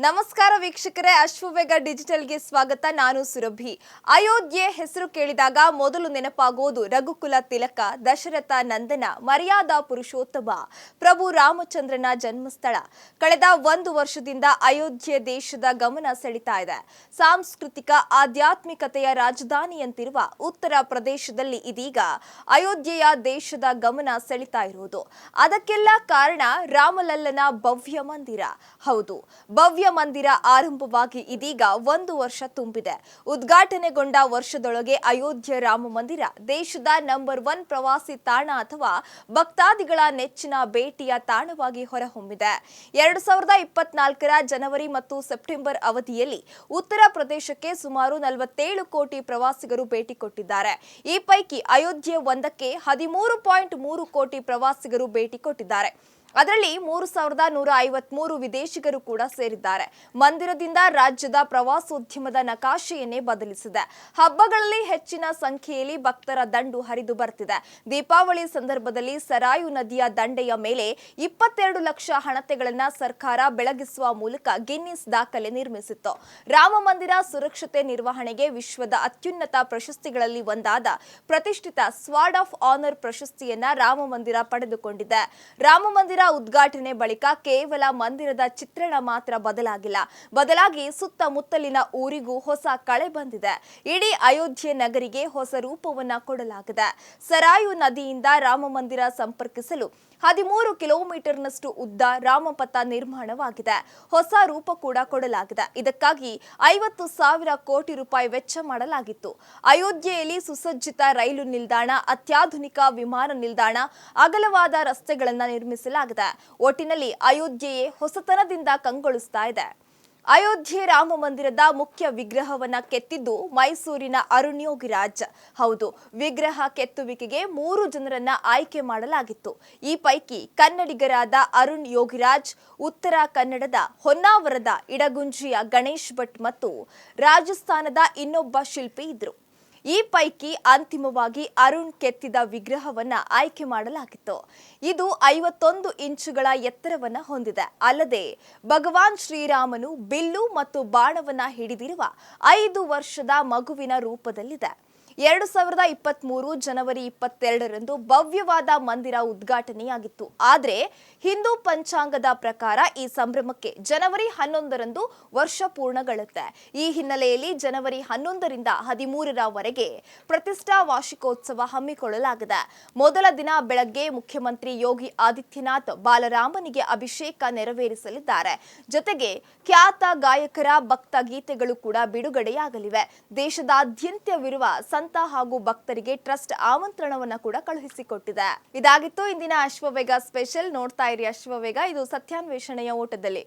ನಮಸ್ಕಾರ ವೀಕ್ಷಕರೇ, ಅಶ್ವವೇಗ ಡಿಜಿಟಲ್ಗೆ ಸ್ವಾಗತ. ನಾನು ಸುರಭಿ. ಅಯೋಧ್ಯೆ ಹೆಸರು ಕೇಳಿದಾಗ ಮೊದಲು ನೆನಪಾಗುವುದು ರಘುಕುಲ ತಿಲಕ, ದಶರಥ ನಂದನ, ಮರ್ಯಾದಾ ಪುರುಷೋತ್ತಮ ಪ್ರಭು ರಾಮಚಂದ್ರನ ಜನ್ಮಸ್ಥಳ. ಕಳೆದ 1 ವರ್ಷದಿಂದ ಅಯೋಧ್ಯೆ ದೇಶದ ಗಮನ ಸೆಳೀತಾ ಇದೆ. ಸಾಂಸ್ಕೃತಿಕ ಆಧ್ಯಾತ್ಮಿಕತೆಯ ರಾಜಧಾನಿಯಂತಿರುವ ಉತ್ತರ ಪ್ರದೇಶದಲ್ಲಿ ಇದೀಗ ಅಯೋಧ್ಯೆಯ ದೇಶದ ಗಮನ ಸೆಳೀತಾ ಇರುವುದು. ಅದಕ್ಕೆಲ್ಲ ಕಾರಣ ರಾಮಲಲ್ಲನ ಭವ್ಯ ಮಂದಿರ. ಹೌದು, ಭವ್ಯ ಮಂದಿರ ಆರಂಭವಾಗಿ ಇದೀಗ 1 ವರ್ಷ ತುಂಬಿದೆ. ಉದ್ಘಾಟನೆಗೊಂಡ ವರ್ಷದೊಳಗೆ ಅಯೋಧ್ಯೆ ರಾಮ ಮಂದಿರ ದೇಶದ ನಂಬರ್ 1 ಪ್ರವಾಸಿ ತಾಣ ಅಥವಾ ಭಕ್ತಾದಿಗಳ ನೆಚ್ಚಿನ ಭೇಟಿಯ ತಾಣವಾಗಿ ಹೊರಹೊಮ್ಮಿದೆ. 2024ರ ಜನವರಿ ಮತ್ತು ಸೆಪ್ಟೆಂಬರ್ ಅವಧಿಯಲ್ಲಿ ಉತ್ತರ ಪ್ರದೇಶಕ್ಕೆ ಸುಮಾರು 47 ಕೋಟಿ ಪ್ರವಾಸಿಗರು ಭೇಟಿ ಕೊಟ್ಟಿದ್ದಾರೆ. ಈ ಪೈಕಿ ಅಯೋಧ್ಯೆ ಒಂದಕ್ಕೆ 13.3 ಕೋಟಿ ಪ್ರವಾಸಿಗರು ಭೇಟಿ ಕೊಟ್ಟಿದ್ದಾರೆ. ಅದರಲ್ಲಿ 3153 ವಿದೇಶಿಗರು ಕೂಡ ಸೇರಿದ್ದಾರೆ. ಮಂದಿರದಿಂದ ರಾಜ್ಯದ ಪ್ರವಾಸೋದ್ಯಮದ ನಕಾಶೆಯನ್ನೇ ಬದಲಿಸಿದೆ. ಹಬ್ಬಗಳಲ್ಲಿ ಹೆಚ್ಚಿನ ಸಂಖ್ಯೆಯಲ್ಲಿ ಭಕ್ತರ ದಂಡು ಹರಿದು ಬರ್ತಿದೆ. ದೀಪಾವಳಿ ಸಂದರ್ಭದಲ್ಲಿ ಸರಾಯು ನದಿಯ ದಂಡೆಯ ಮೇಲೆ 22 ಲಕ್ಷ ಹಣತೆಗಳನ್ನು ಸರ್ಕಾರ ಬೆಳಗಿಸುವ ಮೂಲಕ ಗಿನ್ನಿಸ್ ದಾಖಲೆ ನಿರ್ಮಿಸಿತ್ತು. ರಾಮ ಮಂದಿರ ಸುರಕ್ಷತೆ ನಿರ್ವಹಣೆಗೆ ವಿಶ್ವದ ಅತ್ಯುನ್ನತ ಪ್ರಶಸ್ತಿಗಳಲ್ಲಿ ಒಂದಾದ ಪ್ರತಿಷ್ಠಿತ ಸ್ವಾರ್ಡ್ ಆಫ್ ಆನರ್ ಪ್ರಶಸ್ತಿಯನ್ನ ರಾಮ ಮಂದಿರ ಪಡೆದುಕೊಂಡಿದೆ. ರಾಮ ಮಂದಿರ ಉದ್ಘಾಟನೆ ಬಳಿಕ ಕೇವಲ ಮಂದಿರದ ಚಿತ್ರಣ ಮಾತ್ರ ಬದಲಾಗಿಲ್ಲ, ಬದಲಾಗಿ ಸುತ್ತಮುತ್ತಲಿನ ಊರಿಗೂ ಹೊಸ ಕಳೆ ಬಂದಿದೆ. ಇಡೀ ಅಯೋಧ್ಯೆ ನಗರಿಗೆ ಹೊಸ ರೂಪವನ್ನ ಕೊಡಲಾಗಿದೆ. ಸರಾಯು ನದಿಯಿಂದ ರಾಮ ಮಂದಿರ ಸಂಪರ್ಕಿಸಲು 13 ಕಿಲೋಮೀಟರ್ನಷ್ಟು ಉದ್ದ ರಾಮಪಥ ನಿರ್ಮಾಣವಾಗಿದೆ. ಹೊಸ ರೂಪ ಕೂಡ ಕೊಡಲಾಗಿದೆ. ಇದಕ್ಕಾಗಿ 50,000 ಕೋಟಿ ರೂಪಾಯಿ ವೆಚ್ಚ ಮಾಡಲಾಗಿತ್ತು. ಅಯೋಧ್ಯೆಯಲ್ಲಿ ಸುಸಜ್ಜಿತ ರೈಲು ನಿಲ್ದಾಣ, ಅತ್ಯಾಧುನಿಕ ವಿಮಾನ ನಿಲ್ದಾಣ, ಅಗಲವಾದ ರಸ್ತೆಗಳನ್ನು ನಿರ್ಮಿಸಲಾಗಿದೆ. ಒಟ್ಟಿನಲ್ಲಿ ಅಯೋಧ್ಯೆಯೇ ಹೊಸತನದಿಂದ ಕಂಗೊಳಿಸ್ತಾ ಇದೆ. ಅಯೋಧ್ಯೆ ರಾಮ ಮಂದಿರದ ಮುಖ್ಯ ವಿಗ್ರಹವನ್ನ ಕೆತ್ತಿದ್ದು ಮೈಸೂರಿನ ಅರುಣ್ ಯೋಗಿರಾಜ್. ಹೌದು, ವಿಗ್ರಹ ಕೆತ್ತುವಿಕೆಗೆ 3 ಜನರನ್ನ ಆಯ್ಕೆ ಮಾಡಲಾಗಿತ್ತು. ಈ ಪೈಕಿ ಕನ್ನಡಿಗರಾದ ಅರುಣ್ ಯೋಗಿರಾಜ್, ಉತ್ತರ ಕನ್ನಡದ ಹೊನ್ನಾವರದ ಇಡಗುಂಜಿಯ ಗಣೇಶ್ ಭಟ್ ಮತ್ತು ರಾಜಸ್ಥಾನದ ಇನ್ನೊಬ್ಬ ಶಿಲ್ಪಿ ಇದ್ರು. ಈ ಪೈಕಿ ಅಂತಿಮವಾಗಿ ಅರುಣ್ ಕೆತ್ತಿದ ವಿಗ್ರಹವನ್ನ ಆಯ್ಕೆ ಮಾಡಲಾಗಿತ್ತು. ಇದು 51 ಇಂಚುಗಳ ಎತ್ತರವನ್ನ ಹೊಂದಿದೆ. ಅಲ್ಲದೆ ಭಗವಾನ್ ಶ್ರೀರಾಮನು ಬಿಲ್ಲು ಮತ್ತು ಬಾಣವನ್ನ ಹಿಡಿದಿರುವ 5 ವರ್ಷದ ಮಗುವಿನ ರೂಪದಲ್ಲಿದೆ. 2023 ಜನವರಿ 22ರಂದು ಭವ್ಯವಾದ ಮಂದಿರ ಉದ್ಘಾಟನೆಯಾಗಿತ್ತು. ಆದರೆ ಹಿಂದೂ ಪಂಚಾಂಗದ ಪ್ರಕಾರ ಈ ಸಂಭ್ರಮಕ್ಕೆ ಜನವರಿ 11ರಂದು ವರ್ಷ ಪೂರ್ಣಗೊಳ್ಳುತ್ತೆ. ಈ ಹಿನ್ನೆಲೆಯಲ್ಲಿ ಜನವರಿ 11ರಿಂದ 13ರವರೆಗೆ ಪ್ರತಿಷ್ಠಾ ವಾರ್ಷಿಕೋತ್ಸವ ಹಮ್ಮಿಕೊಳ್ಳಲಾಗಿದೆ. ಮೊದಲ ದಿನ ಬೆಳಗ್ಗೆ ಮುಖ್ಯಮಂತ್ರಿ ಯೋಗಿ ಆದಿತ್ಯನಾಥ್ ಬಾಲರಾಮನಿಗೆ ಅಭಿಷೇಕ ನೆರವೇರಿಸಲಿದ್ದಾರೆ. ಜೊತೆಗೆ ಖ್ಯಾತ ಗಾಯಕರ ಭಕ್ತ ಗೀತೆಗಳು ಕೂಡ ಬಿಡುಗಡೆಯಾಗಲಿವೆ. ದೇಶದಾದ್ಯಂತವಿರುವ ಸಂತ ಹಾಗೂ ಭಕ್ತರಿಗೆ ಟ್ರಸ್ಟ್ ಆಮಂತ್ರಣವನ್ನ ಕೂಡ ಕಳುಹಿಸಿಕೊಟ್ಟಿದೆ. ಇದಾಗಿತ್ತು ಇಂದಿನ ಅಶ್ವವೇಗ ಸ್ಪೆಷಲ್. ನೋಡ್ತಾ ಇರಿ ಅಶ್ವವೇಗ, ಇದು ಸತ್ಯಾನ್ವೇಷಣೆಯ ಓಟದಲ್ಲಿ.